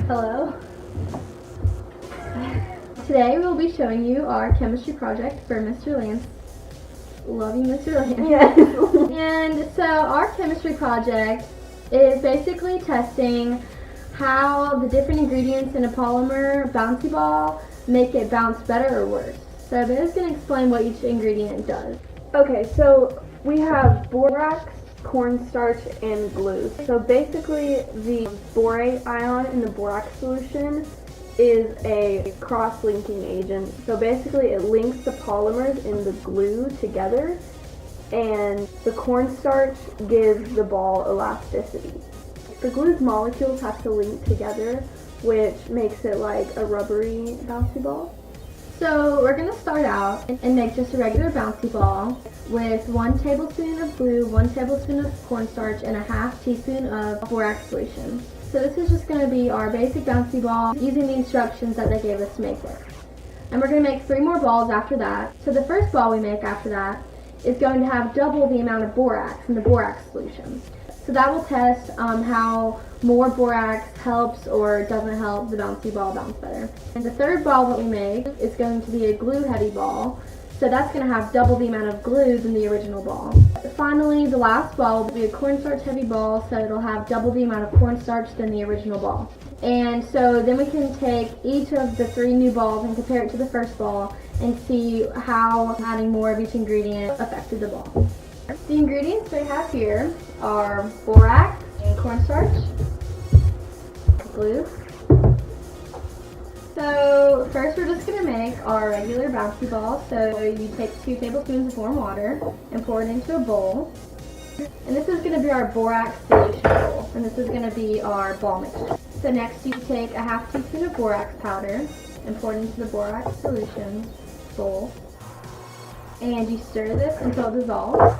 Hello. Today we'll be showing you our chemistry project for Mr. Lance. Love you, Mr. Lance. Yes. And so our chemistry project is basically testing how the different ingredients in a polymer bouncy ball make it bounce better or worse. So Ben's going to explain what each ingredient does. Okay, so we have borax, cornstarch, and glue. So basically the borate ion in the borax solution is a cross-linking agent. So basically it links the polymers in the glue together, and the cornstarch gives the ball elasticity. The glue's molecules have to link together, which makes it like a rubbery bouncy ball. So we're going to start out and make just a regular bouncy ball with 1 tablespoon of glue, 1 tablespoon of cornstarch, and a half teaspoon of borax solution. So this is just going to be our basic bouncy ball using the instructions that they gave us to make it. And we're going to make 3 more balls after that. So the first ball we make after that is going to have double the amount of borax in the borax solution. So that will test how more borax helps or doesn't help the bouncy ball bounce better. And the third ball that we make is going to be a glue heavy ball. So that's going to have double the amount of glue than the original ball. Finally, the last ball will be a cornstarch heavy ball, so it'll have double the amount of cornstarch than the original ball. And so then we can take each of the 3 new balls and compare it to the first ball and see how adding more of each ingredient affected the ball. The ingredients we have here are borax and cornstarch, glue. So first we're just going to make our regular bouncy ball. So you take 2 tablespoons of warm water and pour it into a bowl. And this is going to be our borax solution bowl. And this is going to be our ball mixture. So next you take a half teaspoon of borax powder and pour it into the borax solution bowl. And you stir this until it dissolves.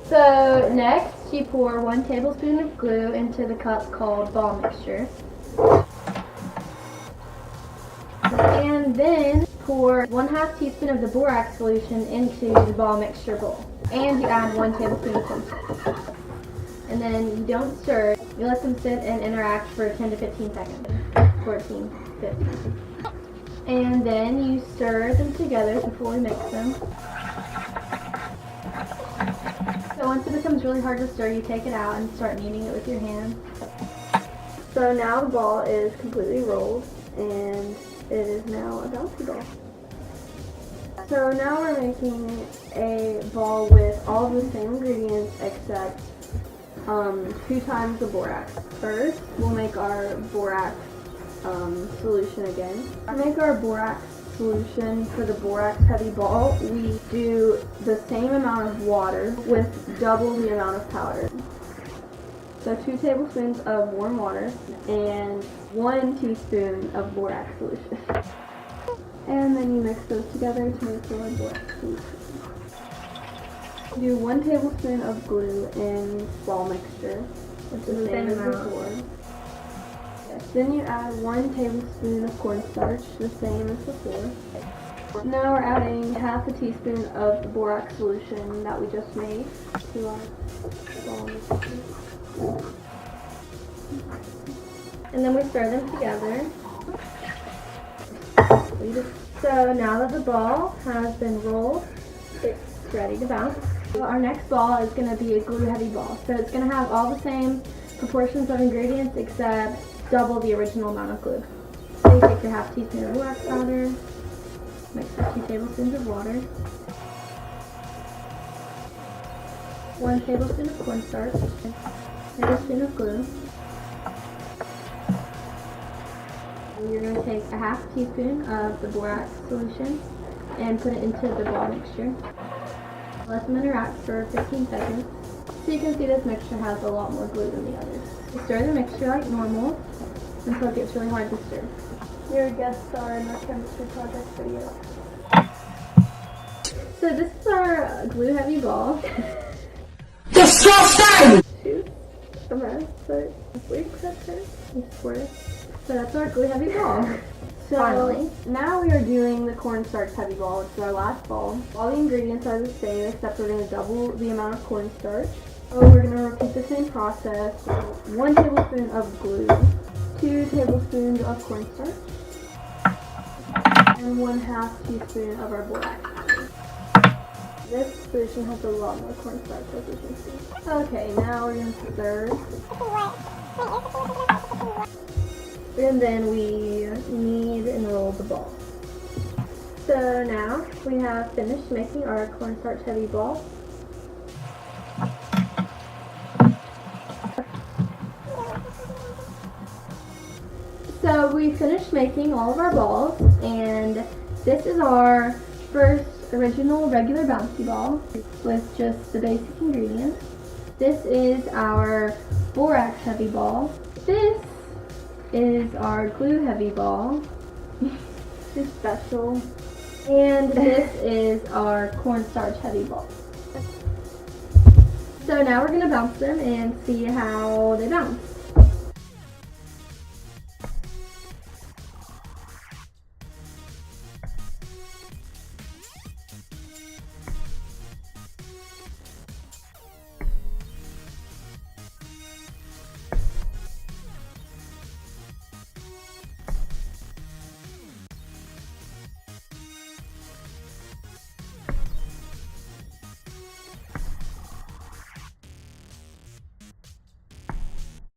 So next you pour 1 tablespoon of glue into the cup called ball mixture. And then pour 1/2 teaspoon of the borax solution into the ball mixture bowl. And you add 1 tablespoon of cornstarch. And then you don't stir. You let them sit and interact for 10 to 15 seconds. 14, 15. And then you stir them together to fully mix them. So once it becomes really hard to stir, you take it out and start kneading it with your hand. So now the ball is completely rolled and it is now a bouncy ball. So now we're making a ball with all of the same ingredients except 2 times the borax. First, we'll make our borax solution again. To make our borax solution for the borax heavy ball, we do the same amount of water with double the amount of powder. So 2 tablespoons of warm water and 1 teaspoon of borax solution. And then you mix those together to make your borax solution. Do 1 tablespoon of glue in ball mixture, which is the same as before. Then you add 1 tablespoon of cornstarch, the same as before. Now we're adding half a teaspoon of the borax solution that we just made to our ball mixture. And then we stir them together. So now that the ball has been rolled, it's ready to bounce. So our next ball is going to be a glue heavy ball. So it's going to have all the same proportions of ingredients except double the original amount of glue. So you take your half teaspoon of borax powder, mix with 2 tablespoons of water, 1 tablespoon of cornstarch, 1 tablespoon of glue. And you're going to take a half teaspoon of the borax solution and put it into the ball mixture. Let them interact for 15 seconds. So you can see this mixture has a lot more glue than the others. You stir the mixture like normal until it gets really hard to stir. You're a guest star in our chemistry project video. So this is our glue heavy ball. Disgusting! Shoot. A mess, but we accept it. We support it. So that's our glue heavy ball. So finally, now we are doing the cornstarch heavy ball, which is our last ball. All the ingredients are the same except we're going to double the amount of cornstarch. So we're going to repeat the same process. 1 tablespoon of glue, 2 tablespoons of cornstarch, and 1/2 teaspoon of our borax. This solution has a lot more cornstarch, as you can see. Okay, now we're going to stir. And then we knead and roll the ball. So now we have finished making our cornstarch heavy ball. So we finished making all of our balls, and this is our first original regular bouncy ball with just the basic ingredients. This is our borax heavy ball. This is our glue heavy ball. It's special. And this is our cornstarch heavy ball. So now we're going to bounce them and see how they bounce.